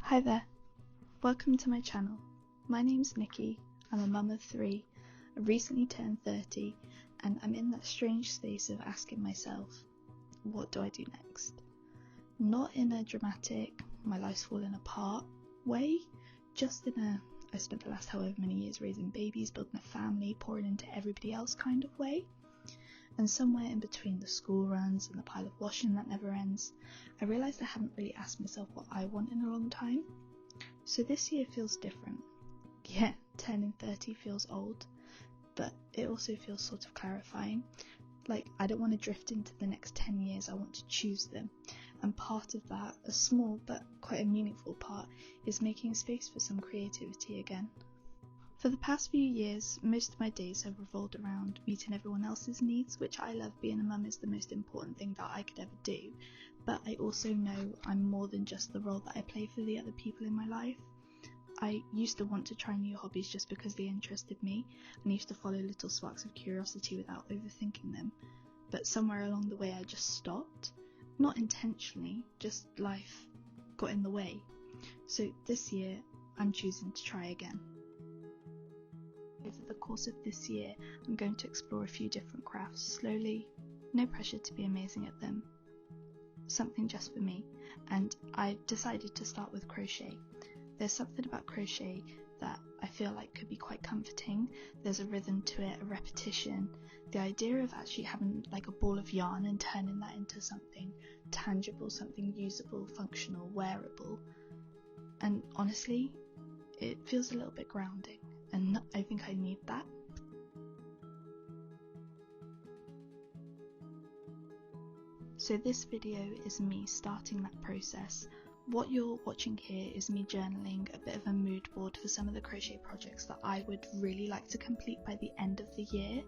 Hi there, welcome to my channel. My name's Nikki, I'm a mum of 3, I recently turned 30 and I'm in that strange space of asking myself, what do I do next? Not in a dramatic, my life's falling apart way, just in a, I spent the last however many years raising babies, building a family, pouring into everybody else kind of way. And somewhere in between the school runs and the pile of washing that never ends, I realised I haven't really asked myself what I want in a long time. So this year feels different. Yeah, turning 30 feels old, but it also feels sort of clarifying. Like, I don't want to drift into the next 10 years, I want to choose them. And part of that, a small but quite a meaningful part, is making space for some creativity again. For the past few years, most of my days have revolved around meeting everyone else's needs, which I love. Being a mum is the most important thing that I could ever do, but I also know I'm more than just the role that I play for the other people in my life. I used to want to try new hobbies just because they interested me, and I used to follow little sparks of curiosity without overthinking them, but somewhere along the way I just stopped. Not intentionally, just life got in the way. So this year, I'm choosing to try again. Over the course of this year, I'm going to explore a few different crafts slowly, no pressure to be amazing at them, something just for me, and I decided to start with crochet. There's something about crochet that I feel like could be quite comforting. There's a rhythm to it, a repetition, the idea of actually having like a ball of yarn and turning that into something tangible, something usable, functional, wearable, and honestly, it feels a little bit grounding. And I think I need that. So this video is me starting that process. What you're watching here is me journaling, a bit of a mood board for some of the crochet projects that I would really like to complete by the end of the year.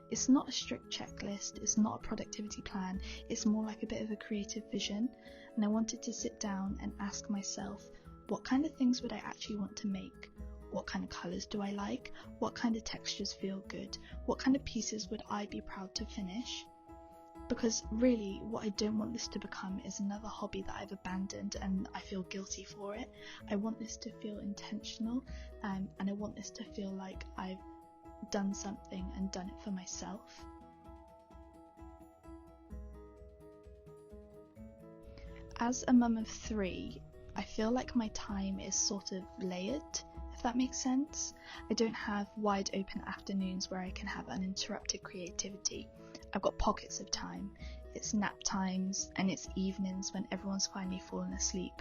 It's not a strict checklist, it's not a productivity plan, it's more like a bit of a creative vision, and I wanted to sit down and ask myself, what kind of things would I actually want to make? What kind of colours do I like? What kind of textures feel good? What kind of pieces would I be proud to finish? Because really, what I don't want this to become is another hobby that I've abandoned and I feel guilty for it. I want this to feel intentional, and I want this to feel like I've done something and done it for myself. As a mum of 3, I feel like my time is sort of layered, if that makes sense. I don't have wide open afternoons where I can have uninterrupted creativity. I've got pockets of time. It's nap times and it's evenings when everyone's finally fallen asleep,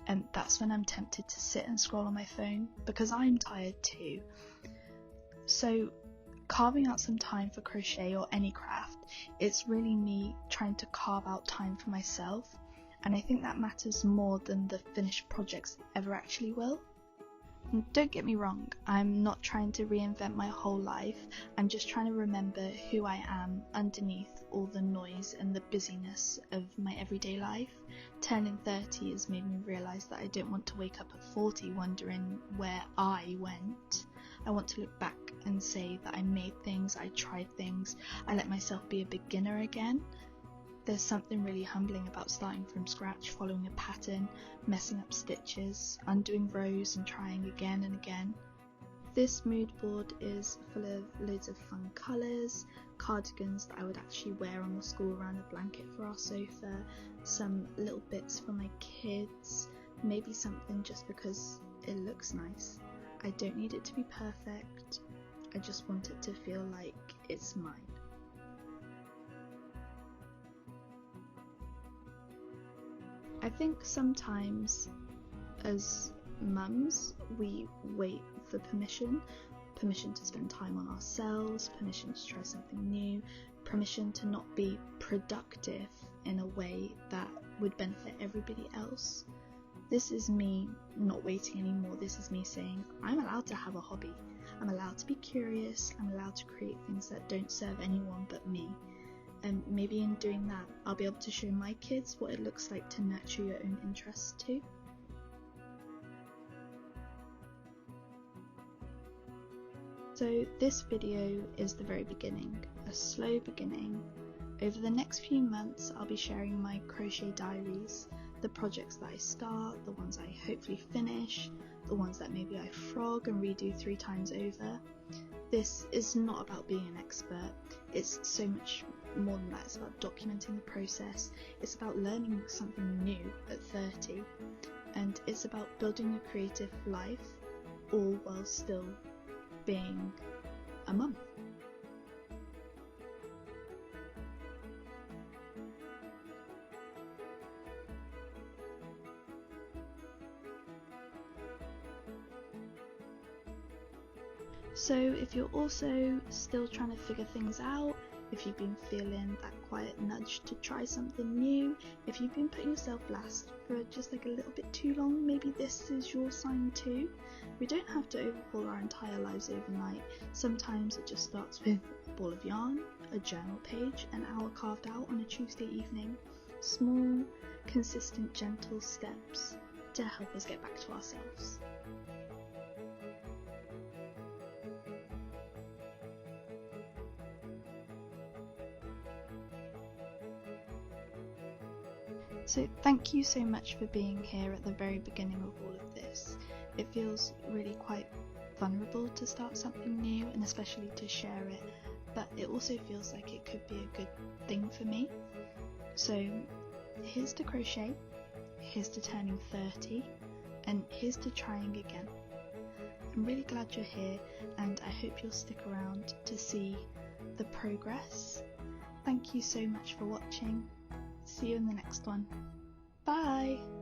and that's when I'm tempted to sit and scroll on my phone because I'm tired too. So carving out some time for crochet or any craft, it's really me trying to carve out time for myself, and I think that matters more than the finished projects ever actually will. Don't get me wrong, I'm not trying to reinvent my whole life, I'm just trying to remember who I am underneath all the noise and the busyness of my everyday life. Turning 30 has made me realise that I don't want to wake up at 40 wondering where I went. I want to look back and say that I made things, I tried things, I let myself be a beginner again. There's something really humbling about starting from scratch, following a pattern, messing up stitches, undoing rows and trying again and again. This mood board is full of loads of fun colours, cardigans that I would actually wear on the school run, a blanket for our sofa, some little bits for my kids, maybe something just because it looks nice. I don't need it to be perfect, I just want it to feel like it's mine. I think sometimes as mums we wait for permission to spend time on ourselves, permission to try something new, permission to not be productive in a way that would benefit everybody else. This is me not waiting anymore. This is me saying I'm allowed to have a hobby, I'm allowed to be curious, I'm allowed to create things that don't serve anyone but me. And maybe in doing that, I'll be able to show my kids what it looks like to nurture your own interests too. So this video is the very beginning, a slow beginning. Over the next few months, I'll be sharing my crochet diaries, the projects that I start, the ones I hopefully finish, the ones that maybe I frog and redo 3 times over. This is not about being an expert, it's so much more than that. It's about documenting the process, it's about learning something new at 30, and it's about building a creative life, all while still being a mum. So if you're also still trying to figure things out, if you've been feeling that quiet nudge to try something new, if you've been putting yourself last for just like a little bit too long, maybe this is your sign too. We don't have to overhaul our entire lives overnight. Sometimes it just starts with a ball of yarn, a journal page, an hour carved out on a Tuesday evening. Small, consistent, gentle steps to help us get back to ourselves. So thank you so much for being here at the very beginning of all of this. It feels really quite vulnerable to start something new, and especially to share it, but it also feels like it could be a good thing for me. So here's to crochet, here's to turning 30, and here's to trying again. I'm really glad you're here, and I hope you'll stick around to see the progress. Thank you so much for watching. See you in the next one. Bye!